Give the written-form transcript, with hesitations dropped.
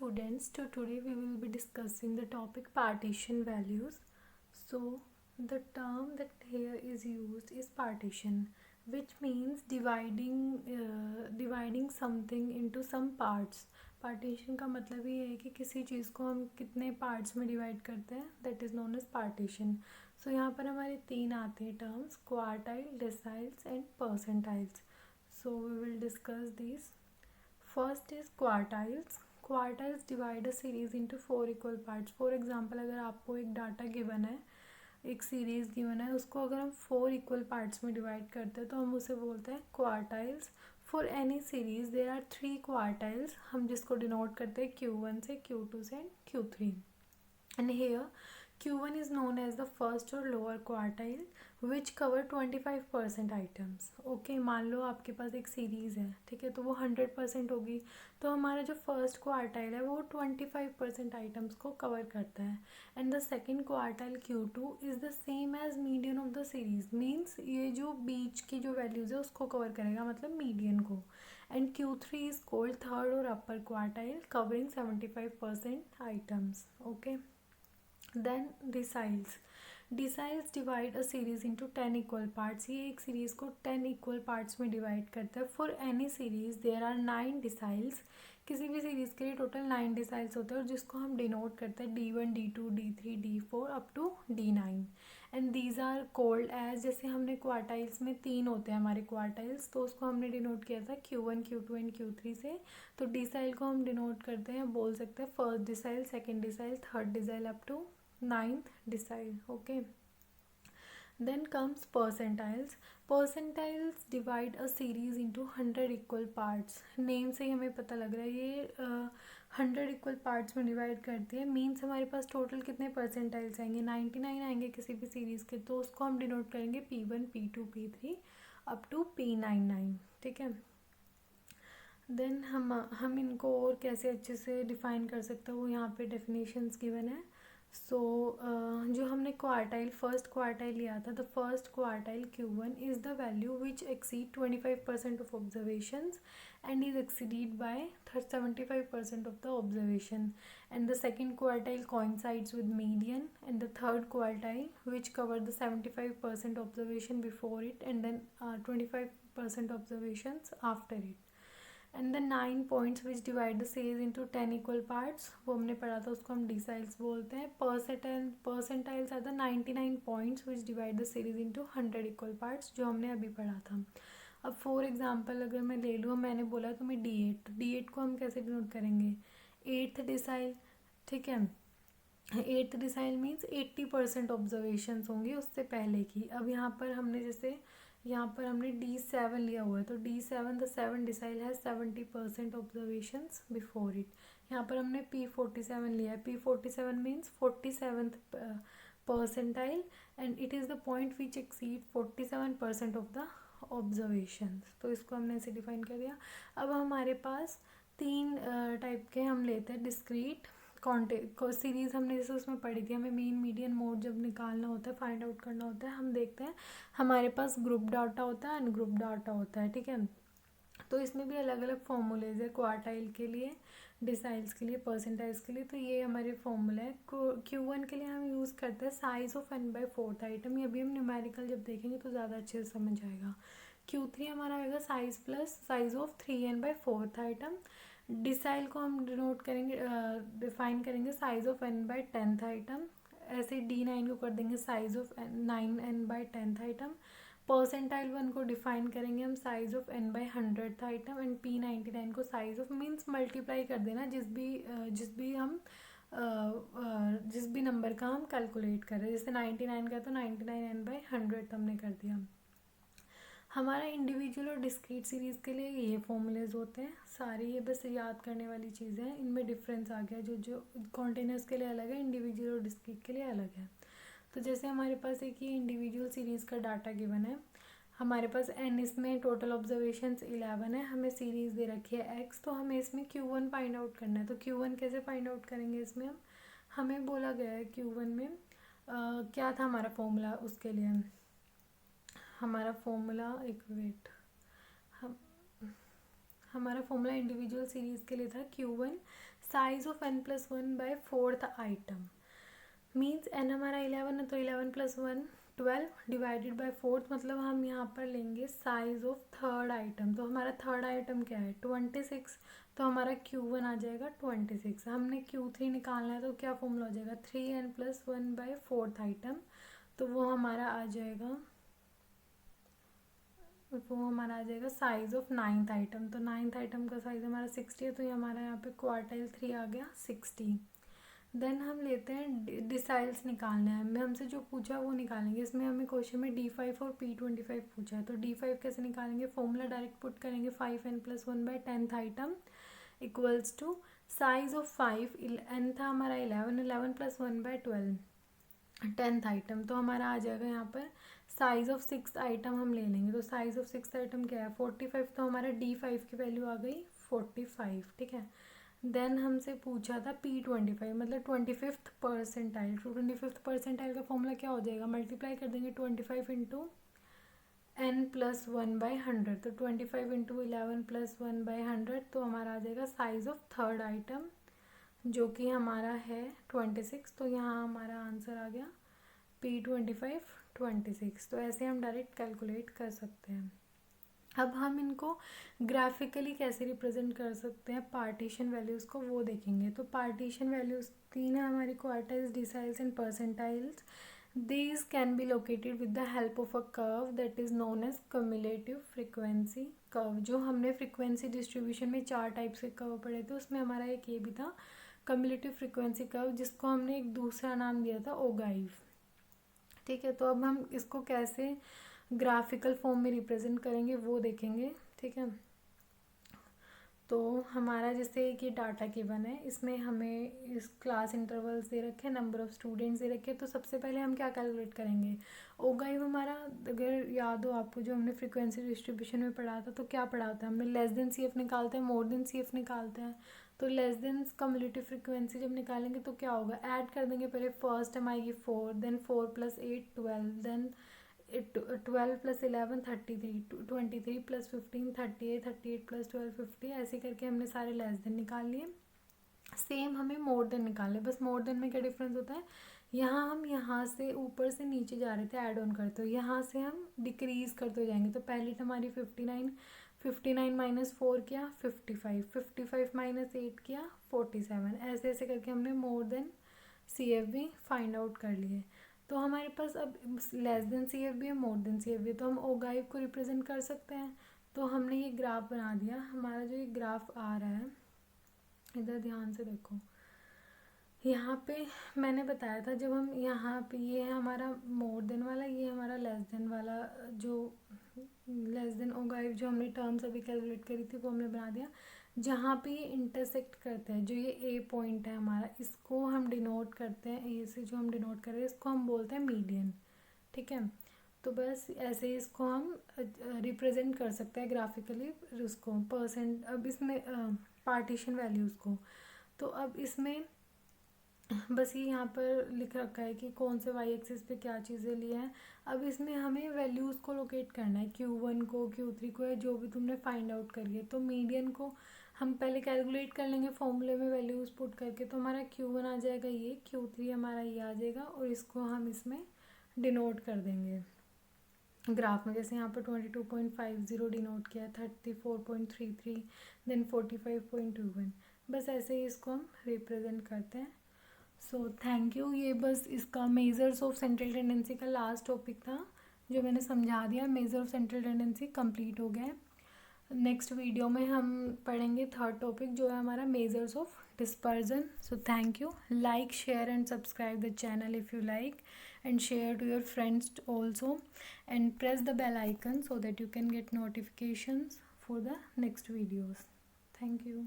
students, today we will be discussing the topic partition values. So the term that here is used is partition, which means dividing something into some parts. Partition का मतलब ये है कि किसी चीज़ को हम कितने पार्ट्स में डिवाइड करते हैं, that is known as partition. So यहाँ पर हमारे तीन आते हैं terms, quartile, deciles and percentiles. So we will discuss this. First is quartiles. Quartiles divide a series into 4 equal parts. For example, अगर आपको एक डाटा गिवन है, एक सीरीज गिवन है, उसको अगर हम 4 इक्वल पार्ट्स में डिवाइड करते हैं तो हम उसे बोलते हैं quartiles. For any series there are 3 quartiles, हम जिसको डिनोट करते हैं Q1 से, Q2 से and Q3. And here Q1 is known as the first or lower quartile which cover 25% items. Okay, मान लो आपके पास एक सीरीज़ है, ठीक है, तो वो 100% होगी, तो हमारा जो फर्स्ट क्वार्टाइल है वो 25% आइटम्स को कवर करता है. And the second quartile Q2 is the same as median of the series, means ये जो बीच की जो वैल्यूज़ है उसको कवर करेगा, मतलब मीडियन को. And Q3 is called third और अपर quartile covering 75% items. Okay. Then deciles. Deciles divide a series into 10 equal parts. ये एक सीरीज को 10 इक्वल पार्ट्स में डिवाइड करता है. For any series there are 9 deciles. किसी भी सीरीज के लिए टोटल 9 deciles होते हैं और जिसको हम डिनोट करते हैं D1, D2, D3, D4 up to D9. And these are called as, जैसे हमने क्वार्टाइल्स में 3 होते हैं हमारे क्वार्टाइल्स, तो उसको हमने डिनोट किया था Q1, Q2 एंड Q3 से. तो डिसाइल को हम डिनोट करते हैं, बोल सकते हैं first decile, second decile, third decile up to 9th decile. Okay. Then comes percentiles. Percentiles divide a series into 100 equal parts. Name से ही हमें पता लग रहा है ये 100 इक्वल पार्ट्स में डिवाइड करती है. मीन्स हमारे पास टोटल कितने परसेंटाइल्स आएंगे, 99 आएंगे किसी भी सीरीज़ के, तो उसको हम डिनोट करेंगे P1, P2, P3 up to P99. ठीक है. देन हम इनको और कैसे अच्छे से डिफाइन कर सकते हैं, वो यहाँ पे डेफिनेशंस गिवन है. सो जो हमने क्वार्टाइल, फर्स्ट क्वार्टाइल लिया था, the first quartile Q1 is the value which exceed 25% of observations and is exceeded by 75% of the observation. And the second quartile coincides with median, and the third quartile which cover the 75% observation before it and then 25% observations after it. And the 9 points which divide the series into 10 equal parts, वो हमने पढ़ा था, उसको हम deciles बोलते हैं. Percentiles are the 99 points which divide the series into 100 equal parts, जो हमने अभी पढ़ा था. अब फॉर एग्जांपल अगर मैं ले लूँ, मैंने बोला तुम्हें D8 को हम कैसे डिनोट करेंगे, 8th डिसाइल. ठीक है. 8th डिसाइल मीन्स 80% ऑब्जर्वेशंस होंगी उससे पहले की. अब यहाँ पर हमने जैसे यहाँ पर हमने D7 लिया हुआ है, तो D7 द 7 डिसाइल है 70% ऑब्जर्वेशंस बिफोर इट. यहाँ पर हमने P47 लिया है. P47 means 47th percentile and it is the point which exceed 47% of the observations. तो इसको हमने ऐसे डिफाइन कर दिया. अब हमारे पास 3 टाइप के हम लेते हैं डिस्क्रीट सीरीज़. हमने जैसे उसमें पढ़ी थी, हमें मीन, मीडियन, मोड जब निकालना होता है, फाइंड आउट करना होता है, हम देखते हैं हमारे पास ग्रुप डाटा होता है, अनग्रुप डाटा होता है. ठीक है. तो इसमें भी अलग अलग फॉर्मूलेज है, क्वार्टाइल के लिए, डिसाइल्स के लिए, परसेंटाइल्स के लिए. तो ये हमारे फॉर्मूला है. Q1 के लिए हम यूज़ करते हैं साइज ऑफ n/4 आइटम. ये अभी हम न्यूमेरिकल जब देखेंगे तो ज़्यादा अच्छे से समझ आएगा. Q3 हमारा आएगा size plus size of 3n/4 item. Decile को हम डिनोट करेंगे, डिफाइन करेंगे साइज ऑफ n/10 आइटम. ऐसे D9 को कर देंगे size of 9n/10 item. Percentile 1 को डिफाइन करेंगे हम size of n/100 item. And P99 को साइज ऑफ, मीन्स मल्टीप्लाई कर देना जिस भी नंबर का हम कैलकुलेट कर रहे हैं. जैसे 99 का तो 99n/100 हमने कर दिया. हमारा इंडिविजुअल और डिस्क्रीट सीरीज़ के लिए ये फॉर्मूलेज होते हैं सारे. ये बस याद करने वाली चीज़ें हैं. इनमें डिफरेंस आ गया, जो कॉन्टिन्यूस के लिए अलग है, इंडिविजुअल और डिस्क्रीट के लिए अलग है. तो जैसे हमारे पास एक ये इंडिविजुअल सीरीज़ का डाटा गिवन है, हमारे पास n, इसमें टोटल ऑब्जर्वेशंस 11 है, हमें सीरीज़ दे रखी है x, तो हमें इसमें Q1 फाइंड आउट करना है. तो Q1 कैसे फाइंड आउट करेंगे, इसमें हमें बोला गया है Q1 में क्या था हमारा फॉर्मूला उसके लिए. हमारा फॉर्मूला हमारा फॉर्मूला इंडिविजुअल सीरीज़ के लिए था Q1 size of n+1 by fourth item means n हमारा 11 है तो 11+1 12 डिवाइडेड बाय फोर्थ, मतलब हम यहाँ पर लेंगे साइज ऑफ थर्ड आइटम। तो हमारा थर्ड आइटम क्या है 26, तो हमारा Q1 आ जाएगा 26। हमने Q3 निकालना है तो क्या फॉर्मूला हो जाएगा 3n+1 बाय फोर्थ आइटम, तो वो हमारा आ जाएगा साइज ऑफ नाइन्थ आइटम। तो नाइन्थ आइटम का साइज हमारा 60 है, तो ये हमारा यहाँ पे क्वार्टाइल 3 आ गया 60। देन हम लेते हैं डिसाइल्स निकालने हैं हमें, हमसे जो पूछा वो निकालेंगे। इसमें हमें क्वेश्चन में D5 और P25 पूछा है, तो D5 कैसे निकालेंगे, फॉर्मूला डायरेक्ट पुट करेंगे 5n+1 by 10th item equals to size of 5 n था हमारा 11+1 बाय 12 10th आइटम, तो हमारा आ जाएगा यहाँ पर साइज ऑफ 6th आइटम हम ले लेंगे। तो साइज ऑफ 6th आइटम क्या है 45, तो हमारा D5 की वैल्यू आ गई 45, ठीक है। देन हमसे पूछा था P25 मतलब 25th परसेंटाइल। तो 25th परसेंटाइल का फॉर्मूला क्या हो जाएगा, मल्टीप्लाई कर देंगे 25 इंटू n+1 बाई 100, तो 25 इंटू 11+1 बाई 100, तो हमारा आ जाएगा साइज ऑफ थर्ड आइटम जो कि हमारा है 26। तो यहाँ हमारा आंसर आ गया P25 26। तो ऐसे हम डायरेक्ट कैलकुलेट कर सकते हैं। अब हम इनको ग्राफिकली कैसे रिप्रेजेंट कर सकते हैं पार्टीशन वैल्यूज़ को, वो देखेंगे। तो पार्टीशन वैल्यूज़ तीन है हमारी, quartiles, deciles and percentiles. These can be located with the help of a curve that is known as cumulative frequency curve। जो हमने फ्रीक्वेंसी डिस्ट्रीब्यूशन में 4 टाइप्स के कर्व पढ़े थे, उसमें हमारा एक ये भी था cumulative frequency curve, जिसको हमने एक दूसरा नाम दिया था ओगाइव, ठीक है। तो अब हम इसको कैसे ग्राफिकल फॉर्म में रिप्रेजेंट करेंगे वो देखेंगे, ठीक है। तो हमारा जैसे कि डाटा गिवन है, इसमें हमें इस क्लास इंटरवल्स दे रखे हैं, नंबर ऑफ स्टूडेंट्स दे रखे हैं। तो सबसे पहले हम क्या कैलकुलेट करेंगे, ओगाइव हमारा, अगर याद हो आपको जो हमने फ्रीक्वेंसी डिस्ट्रीब्यूशन में पढ़ा था, तो क्या पढ़ा था हमने, लेस देन CF निकालते हैं, मोर देन CF निकालते हैं। तो लेस देन कम्युलेटिव फ्रीक्वेंसी जब निकालेंगे तो क्या होगा, ऐड कर देंगे। पहले फर्स्ट टाइम आएगी 4, देन 4 + 8 12, देन 12 + 11 33, 23 + 15 38, 38 + 12 50। ऐसे करके हमने सारे लेस देन निकाल लिए। सेम हमें मोर देन निकालने, बस मोर देन में क्या डिफरेंस होता है, यहाँ हम यहाँ से ऊपर से नीचे जा रहे थे ऐड ऑन करते हो, यहाँ से हम डिक्रीज़ करते हो जाएंगे। तो पहले हमारी 59, 59 - 4 किया 55, 55 - 8 किया 47। ऐसे ऐसे करके हमने मोर देन CF भी फाइंड आउट कर लिए। तो हमारे पास अब लेस देन CF भी है, मोर देन CF भी है, तो हम ओगाइव को रिप्रेजेंट कर सकते हैं। तो हमने ये ग्राफ बना दिया। हमारा जो ये ग्राफ आ रहा है, इधर ध्यान से देखो, यहाँ पे मैंने बताया था जब हम यहाँ पे, ये है हमारा मोर देन वाला, ये हमारा लेस देन वाला, जो लेस देन ओगाइव जो हमने टर्म्स अभी कैलकुलेट करी थी वो हमने बना दिया। जहाँ पे ये इंटरसेक्ट करते हैं, जो ये A पॉइंट है हमारा, इसको हम डिनोट करते हैं, A से जो हम डिनोट कर रहे हैं इसको हम बोलते हैं मीडियन, ठीक है। तो बस ऐसे ही इसको हम रिप्रेजेंट कर सकते हैं ग्राफिकली उसको परसेंट। अब इसमें पार्टीशन वैल्यूज़ को, तो अब इसमें बस ये यहाँ पर लिख रखा है कि कौन से वाई एक्सिस पे क्या चीज़ें ली हैं। अब इसमें हमें वैल्यूज़ को लोकेट करना है, Q1 को, Q3 को, या जो भी तुमने फाइंड आउट करी है। तो मीडियन को हम पहले कैलकुलेट कर लेंगे फॉर्मूले में वैल्यूज़ पुट करके। तो हमारा Q1 आ जाएगा ये, Q3 हमारा ये आ जाएगा, और इसको हम इसमें डिनोट कर देंगे ग्राफ में। जैसे यहाँ पर 22.50 डिनोट किया, 34.33, देन 45.21। बस ऐसे ही इसको हम रिप्रेजेंट करते हैं। So thank you. ये बस इसका मेजर्स ऑफ सेंट्रल टेंडेंसी का लास्ट टॉपिक था जो मैंने समझा दिया। Measure of central tendency complete हो गया है। नेक्स्ट वीडियो में हम पढ़ेंगे थर्ड टॉपिक जो है हमारा measures of dispersion. So thank you. Like, share and subscribe the channel if you like, and share to your friends also, and press the bell icon so that you can get notifications for the next videos. Thank you.